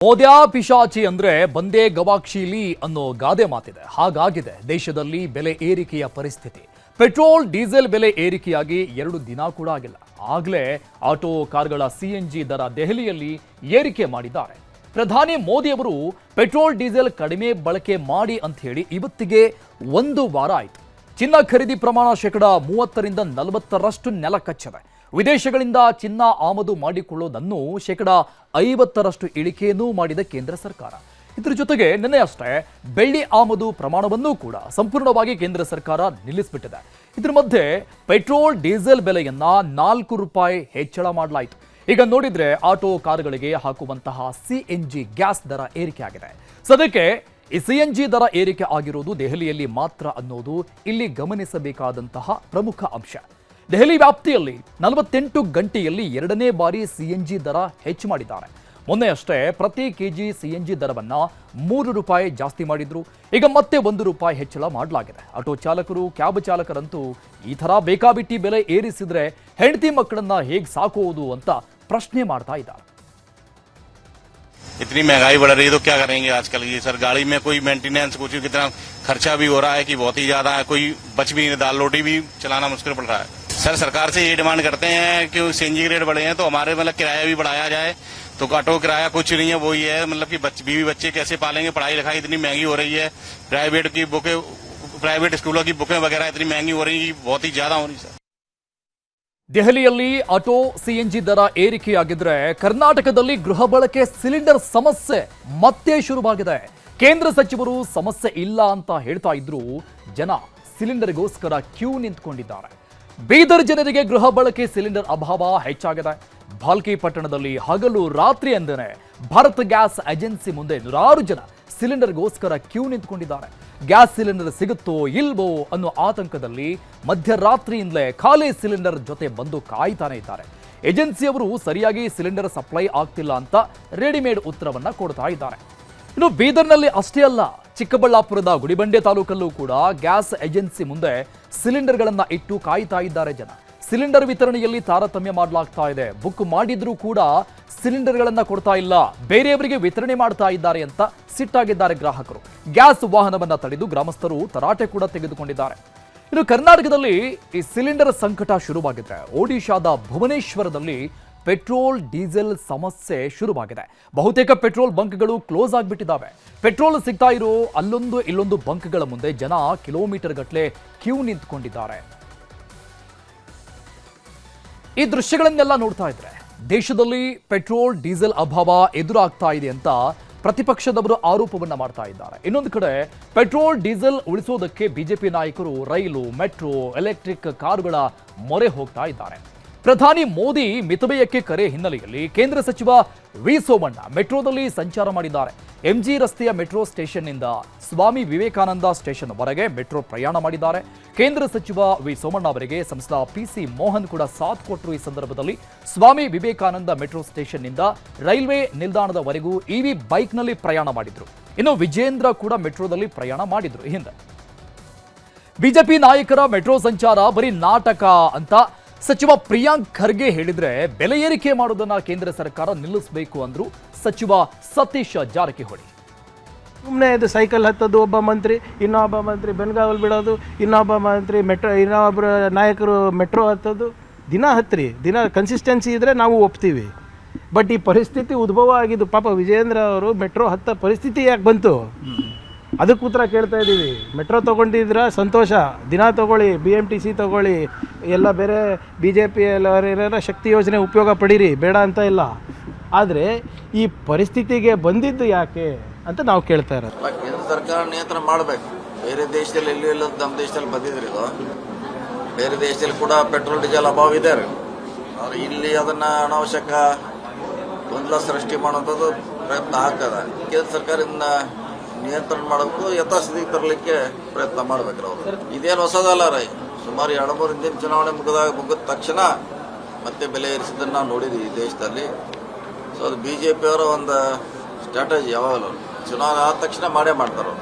ಮೋದ್ಯಾ ಪಿಶಾಚಿ ಅಂದ್ರೆ ಬಂದೇ ಗವಾಕ್ಷಿಲಿ ಅನ್ನೋ ಗಾದೆ ಮಾತಿದೆ. ಹಾಗಾಗಿದೆ ದೇಶದಲ್ಲಿ ಬೆಲೆ ಏರಿಕೆಯ ಪರಿಸ್ಥಿತಿ. ಪೆಟ್ರೋಲ್ ಡೀಸೆಲ್ ಬೆಲೆ ಏರಿಕೆಯಾಗಿ 2 ದಿನ ಕೂಡ ಆಗಿಲ್ಲ. ಆಗ್ಲೇ ಆಟೋ ಕಾರ್ಗಳ ಸಿಎನ್ಜಿ ದರ ದೆಹಲಿಯಲ್ಲಿ ಏರಿಕೆ ಮಾಡಿದ್ದಾರೆ. ಪ್ರಧಾನಿ ಮೋದಿ ಅವರು ಪೆಟ್ರೋಲ್ ಡೀಸೆಲ್ ಕಡಿಮೆ ಬಳಕೆ ಮಾಡಿ ಅಂತ ಹೇಳಿ ಇವತ್ತಿಗೆ 1 ವಾರ ಆಯಿತು. ಚಿನ್ನ ಖರೀದಿ ಪ್ರಮಾಣ 30% ರಿಂದ 40% ನೆಲಕಚ್ಚಿದೆ. ವಿದೇಶಗಳಿಂದ ಚಿನ್ನ ಆಮದು ಮಾಡಿಕೊಳ್ಳೋದನ್ನು 50% ಇಳಿಕೆಯನ್ನೂ ಮಾಡಿದ ಕೇಂದ್ರ ಸರ್ಕಾರ. ಇದರ ಜೊತೆಗೆ ನಿನ್ನೆ ಅಷ್ಟೇ ಬೆಳ್ಳಿ ಆಮದು ಪ್ರಮಾಣವನ್ನೂ ಕೂಡ ಸಂಪೂರ್ಣವಾಗಿ ಕೇಂದ್ರ ಸರ್ಕಾರ ನಿಲ್ಲಿಸಿಬಿಟ್ಟಿದೆ. ಇದರ ಮಧ್ಯೆ ಪೆಟ್ರೋಲ್ ಡೀಸೆಲ್ ಬೆಲೆಯನ್ನ 4 ರೂಪಾಯಿ ಹೆಚ್ಚಳ ಮಾಡಲಾಯಿತು. ಈಗ ನೋಡಿದ್ರೆ ಆಟೋ ಕಾರುಗಳಿಗೆ ಹಾಕುವಂತಹ ಸಿಎನ್ಜಿ ಗ್ಯಾಸ್ ದರ ಏರಿಕೆ ಆಗಿದೆ. ಸದ್ಯಕ್ಕೆ ಈ ಸಿಎನ್ಜಿ ದರ ಏರಿಕೆ ಆಗಿರೋದು ದೆಹಲಿಯಲ್ಲಿ ಮಾತ್ರ ಅನ್ನೋದು ಇಲ್ಲಿ ಗಮನಿಸಬೇಕಾದಂತಹ ಪ್ರಮುಖ ಅಂಶ. ದೆಹಲಿ ವ್ಯಾಪ್ತಿಯಲ್ಲಿ 48 ಗಂಟೆಯಲ್ಲಿ 2ನೇ ಬಾರಿ ಸಿಎನ್ಜಿ ದರ ಹೆಚ್ಚು ಮಾಡಿದ್ದಾರೆ. ಮೊನ್ನೆ ಅಷ್ಟೇ ಪ್ರತಿ ಕೆಜಿ ಸಿಎನ್ಜಿ ದರವನ್ನ 3 ರೂಪಾಯಿ ಜಾಸ್ತಿ ಮಾಡಿದ್ರು. ಈಗ ಮತ್ತೆ 1 ರೂಪಾಯಿ ಹೆಚ್ಚಳ ಮಾಡಲಾಗಿದೆ. ಆಟೋ ಚಾಲಕರು, ಕ್ಯಾಬ್ ಚಾಲಕರಂತೂ ಈ ಥರ ಬೇಕಾಬಿಟ್ಟಿ ಬೆಲೆ ಏರಿಸಿದ್ರೆ ಹೆಂಡತಿ ಮಕ್ಕಳನ್ನ ಹೇಗೆ ಸಾಕೋದು ಅಂತ ಪ್ರಶ್ನೆ ಮಾಡ್ತಾ ಇದ್ದಾರೆ. इतनी महंगाई बढ़ रही है तो क्या करेंगे आजकल ये सर। गाड़ी में कोई मेंटेनेंस कुछ कितना खर्चा भी हो रहा है कि बहुत ही ज्यादा है। कोई बच भी नहीं, दाल रोटी भी चलाना मुश्किल पड़ रहा है। सर सरकार से ये डिमांड करते हैं कि सीएनजी के रेट बढ़े हैं तो हमारे मतलब किराया भी बढ़ाया जाए। तो ऑटो किराया कुछ नहीं है, वही है मतलब कि बीवी बच्चे कैसे पालेंगे। पढ़ाई लिखाई इतनी महंगी हो रही है, प्राइवेट स्कूलों की बुकें वगैरह इतनी महंगी हो रही है, बहुत ही ज्यादा हो रही है सर। ದೆಹಲಿಯಲ್ಲಿ ಆಟೋ ಸಿಎನ್ಜಿ ದರ ಏರಿಕೆಯಾಗಿದ್ರೆ ಕರ್ನಾಟಕದಲ್ಲಿ ಗೃಹ ಬಳಕೆ ಸಿಲಿಂಡರ್ ಸಮಸ್ಯೆ ಮತ್ತೆ ಶುರುವಾಗಿದೆ. ಕೇಂದ್ರ ಸಚಿವರು ಸಮಸ್ಯೆ ಇಲ್ಲ ಅಂತ ಹೇಳ್ತಾ ಇದ್ರು, ಜನ ಸಿಲಿಂಡರ್ಗೋಸ್ಕರ ಕ್ಯೂ ನಿಂತ್ಕೊಂಡಿದ್ದಾರೆ. ಬೀದರ್ ಜನರಿಗೆ ಗೃಹ ಬಳಕೆ ಸಿಲಿಂಡರ್ ಅಭಾವ ಹೆಚ್ಚಾಗಿದೆ. ಭಾಲ್ಕಿ ಪಟ್ಟಣದಲ್ಲಿ ಹಗಲು ರಾತ್ರಿ ಎಂದರೆ ಭಾರತ್ ಗ್ಯಾಸ್ ಏಜೆನ್ಸಿ ಮುಂದೆ 100 ಜನ ಸಿಲಿಂಡರ್ಗೋಸ್ಕರ ಕ್ಯೂ ನಿಂತ್ಕೊಂಡಿದ್ದಾರೆ. ಗ್ಯಾಸ್ ಸಿಲಿಂಡರ್ ಸಿಗುತ್ತೋ ಇಲ್ವೋ ಅನ್ನೋ ಆತಂಕದಲ್ಲಿ ಮಧ್ಯರಾತ್ರಿಯಿಂದಲೇ ಖಾಲಿ ಸಿಲಿಂಡರ್ ಜೊತೆ ಬಂದು ಕಾಯ್ತಾನೆ ಇದ್ದಾರೆ. ಏಜೆನ್ಸಿಯವರು ಸರಿಯಾಗಿ ಸಿಲಿಂಡರ್ ಸಪ್ಲೈ ಆಗ್ತಿಲ್ಲ ಅಂತ ರೆಡಿಮೇಡ್ ಉತ್ತರವನ್ನ ಕೊಡ್ತಾ ಇದ್ದಾರೆ. ಇನ್ನು ಬೀದರ್ನಲ್ಲಿ ಅಷ್ಟೇ ಅಲ್ಲ, ಚಿಕ್ಕಬಳ್ಳಾಪುರದ ಗುಡಿಬಂಡೆ ತಾಲೂಕಲ್ಲೂ ಕೂಡ ಗ್ಯಾಸ್ ಏಜೆನ್ಸಿ ಮುಂದೆ ಸಿಲಿಂಡರ್ಗಳನ್ನ ಇಟ್ಟು ಕಾಯ್ತಾ ಇದ್ದಾರೆ ಜನ. ಸಿಲಿಂಡರ್ ವಿತರಣೆಯಲ್ಲಿ ತಾರತಮ್ಯ ಮಾಡಲಾಗ್ತಾ ಇದೆ. ಬುಕ್ ಮಾಡಿದ್ರೂ ಕೂಡ ಸಿಲಿಂಡರ್ಗಳನ್ನ ಕೊಡ್ತಾ ಇಲ್ಲ, ಬೇರೆಯವರಿಗೆ ವಿತರಣೆ ಮಾಡ್ತಾ ಇದ್ದಾರೆ ಅಂತ ಸಿಟ್ಟಾಗಿದ್ದಾರೆ ಗ್ರಾಹಕರು. ಗ್ಯಾಸ್ ವಾಹನವನ್ನ ತಡೆದು ಗ್ರಾಮಸ್ಥರು ತರಾಟೆ ಕೂಡ ತೆಗೆದುಕೊಂಡಿದ್ದಾರೆ. ಇನ್ನು ಕರ್ನಾಟಕದಲ್ಲಿ ಈ ಸಿಲಿಂಡರ್ ಸಂಕಟ ಶುರುವಾಗಿದೆ. ಒಡಿಶಾದ ಭುವನೇಶ್ವರದಲ್ಲಿ ಪೆಟ್ರೋಲ್ ಡೀಸೆಲ್ ಸಮಸ್ಯೆ ಶುರುವಾಗಿದೆ. ಬಹುತೇಕ ಪೆಟ್ರೋಲ್ ಬಂಕ್ಗಳು ಕ್ಲೋಸ್ ಆಗಿಬಿಟ್ಟಿದ್ದಾವೆ. ಪೆಟ್ರೋಲ್ ಸಿಗ್ತಾ ಇರೋ ಅಲ್ಲೊಂದು ಇಲ್ಲೊಂದು ಬಂಕ್ಗಳ ಮುಂದೆ ಜನ ಕಿಲೋಮೀಟರ್ ಗಟ್ಟಲೆ ಕ್ಯೂ ನಿಂತ್ಕೊಂಡಿದ್ದಾರೆ. ಈ ದೃಶ್ಯಗಳನ್ನೆಲ್ಲ ನೋಡ್ತಾ ಇದ್ರೆ ದೇಶದಲ್ಲಿ ಪೆಟ್ರೋಲ್ ಡೀಸೆಲ್ ಅಭಾವ ಎದುರಾಗ್ತಾ ಇದೆ ಅಂತ ಪ್ರತಿಪಕ್ಷದವರು ಆರೋಪವನ್ನ ಮಾಡ್ತಾ ಇದ್ದಾರೆ. ಇನ್ನೊಂದು ಕಡೆ ಪೆಟ್ರೋಲ್ ಡೀಸೆಲ್ ಉಳಿಸೋದಕ್ಕೆ ಬಿಜೆಪಿ ನಾಯಕರು ರೈಲು, ಮೆಟ್ರೋ, ಎಲೆಕ್ಟ್ರಿಕ್ ಕಾರುಗಳ ಮೊರೆ ಹೋಗ್ತಾ ಇದ್ದಾರೆ. ಪ್ರಧಾನಿ ಮೋದಿ ಮಿತವ್ಯಯಕ್ಕೆ ಕರೆ ಹಿನ್ನೆಲೆಯಲ್ಲಿ ಕೇಂದ್ರ ಸಚಿವ ವಿ ಸೋಮಣ್ಣ ಮೆಟ್ರೋದಲ್ಲಿ ಸಂಚಾರ ಮಾಡಿದ್ದಾರೆ. ಎಂಜಿ ರಸ್ತೆಯ ಮೆಟ್ರೋ ಸ್ಟೇಷನ್ನಿಂದ ಸ್ವಾಮಿ ವಿವೇಕಾನಂದ ಸ್ಟೇಷನ್ ವರೆಗೆ ಮೆಟ್ರೋ ಪ್ರಯಾಣ ಮಾಡಿದ್ದಾರೆ. ಕೇಂದ್ರ ಸಚಿವ ವಿ ಸೋಮಣ್ಣ ಅವರಿಗೆ ಸಂಸದ ಪಿಸಿ ಮೋಹನ್ ಕೂಡ ಸಾಥ್ ಕೊಟ್ಟರು. ಈ ಸಂದರ್ಭದಲ್ಲಿ Swami Vivekananda metro ಸ್ಟೇಷನ್ನಿಂದ railway ನಿಲ್ದಾಣದವರೆಗೂ EV ಬೈಕ್ನಲ್ಲಿ ಪ್ರಯಾಣ ಮಾಡಿದ್ರು. ಇನ್ನು ವಿಜೇಂದ್ರ ಕೂಡ ಮೆಟ್ರೋದಲ್ಲಿ ಪ್ರಯಾಣ ಮಾಡಿದ್ರು. ಹಿಂದೆ ಬಿಜೆಪಿ ನಾಯಕರ ಮೆಟ್ರೋ ಸಂಚಾರ ಬರೀ ನಾಟಕ ಅಂತ ಸಚಿವ ಪ್ರಿಯಾಂಕ್ ಖರ್ಗೆ ಹೇಳಿದ್ರೆ ಬೆಲೆ ಏರಿಕೆ ಮಾಡೋದನ್ನ ಕೇಂದ್ರ ಸರ್ಕಾರ ನಿಲ್ಲಿಸಬೇಕು ಅಂದ್ರು ಸಚಿವ ಸತೀಶ್ ಜಾರಕಿಹೊಳಿ. ಸುಮ್ಮನೆ ಇದು ಸೈಕಲ್ ಹತ್ತೋದು, ಒಬ್ಬ ಮಂತ್ರಿ ಇನ್ನೊಬ್ಬ ಮಂತ್ರಿ ಬೆನ್ಗಾವಲ್ ಬಿಡೋದು, ಇನ್ನೊಬ್ಬ ಮಂತ್ರಿ ಮೆಟ್ರೋ, ಇನ್ನೊಬ್ಬರ ನಾಯಕರು ಮೆಟ್ರೋ ಹತ್ತೋದು. ದಿನ ಹತ್ತಿರಿ, ದಿನ ಕನ್ಸಿಸ್ಟೆನ್ಸಿ ಇದ್ದರೆ ನಾವು ಒಪ್ತೀವಿ. ಬಟ್ ಈ ಪರಿಸ್ಥಿತಿ ಉದ್ಭವ ಆಗಿದ್ದು ಪಾಪ ವಿಜೇಂದ್ರ ಅವರು ಮೆಟ್ರೋ ಹತ್ತ ಪರಿಸ್ಥಿತಿ ಯಾಕೆ ಬಂತು ಅದಕ್ಕೆ ಉತ್ತರ ಕೇಳ್ತಾ ಇದ್ದೀವಿ. ಮೆಟ್ರೋ ತೊಗೊಂಡಿದ್ರ ಸಂತೋಷ, ದಿನ ತೊಗೊಳ್ಳಿ, BMTC ತೊಗೊಳ್ಳಿ, ಎಲ್ಲ ಬೇರೆ BJP ಎಲ್ಲ ಶಕ್ತಿ ಯೋಜನೆ ಉಪಯೋಗ ಪಡೀರಿ, ಬೇಡ ಅಂತ ಇಲ್ಲ. ಆದರೆ ಈ ಪರಿಸ್ಥಿತಿಗೆ ಬಂದಿದ್ದು ಯಾಕೆ ಅಂತ ನಾವು ಕೇಳ್ತಾ ಇರೋದು. ಕೇಂದ್ರ ಸರ್ಕಾರ ನಿಯಂತ್ರಣ ಮಾಡಬೇಕು. ಬೇರೆ ದೇಶದಲ್ಲಿ ಎಲ್ಲೂ ನಮ್ಮ ದೇಶದಲ್ಲಿ ಬಂದಿದ್ರಿ ಇದು. ಬೇರೆ ದೇಶದಲ್ಲಿ ಕೂಡ ಪೆಟ್ರೋಲ್ ಡೀಸೆಲ್ ಅಭಾವ ಇದೆ. ಆದರೆ ಇಲ್ಲಿ ಅದನ್ನು ಅನಾವಶ್ಯಕ ಗೊಂದಲ ಸೃಷ್ಟಿ ಮಾಡುವಂಥದ್ದು ಪ್ರಯತ್ನ ಆಗ್ತದೆ. ಕೇಂದ್ರ ಸರ್ಕಾರದಿಂದ ನಿಯಂತ್ರಣ ಮಾಡೋದಕ್ಕೂ ಯಥಾಸ್ಥಿತಿಗೆ ತರಲಿಕ್ಕೆ ಪ್ರಯತ್ನ ಮಾಡ್ಬೇಕ್ರಿ ಅವರು. ಇದೇನು ಹೊಸದಲ್ಲ ರೀ. ಸುಮಾರು 2-3 ದಿನ ಚುನಾವಣೆ ಮುಗಿದ ತಕ್ಷಣ ಮತ್ತೆ ಬೆಲೆ ಏರಿಸಿದ್ದನ್ನು ನಾವು ನೋಡಿದ್ವಿ ಈ ದೇಶದಲ್ಲಿ. ಸೊ ಅದು BJP ಅವರ ಒಂದು ಸ್ಟ್ರಾಟಜಿ. ಯಾವಾಗಲೂ ಚುನಾವಣೆ ಆದ ತಕ್ಷಣ ಮಾಡೇ ಮಾಡ್ತಾರೆ.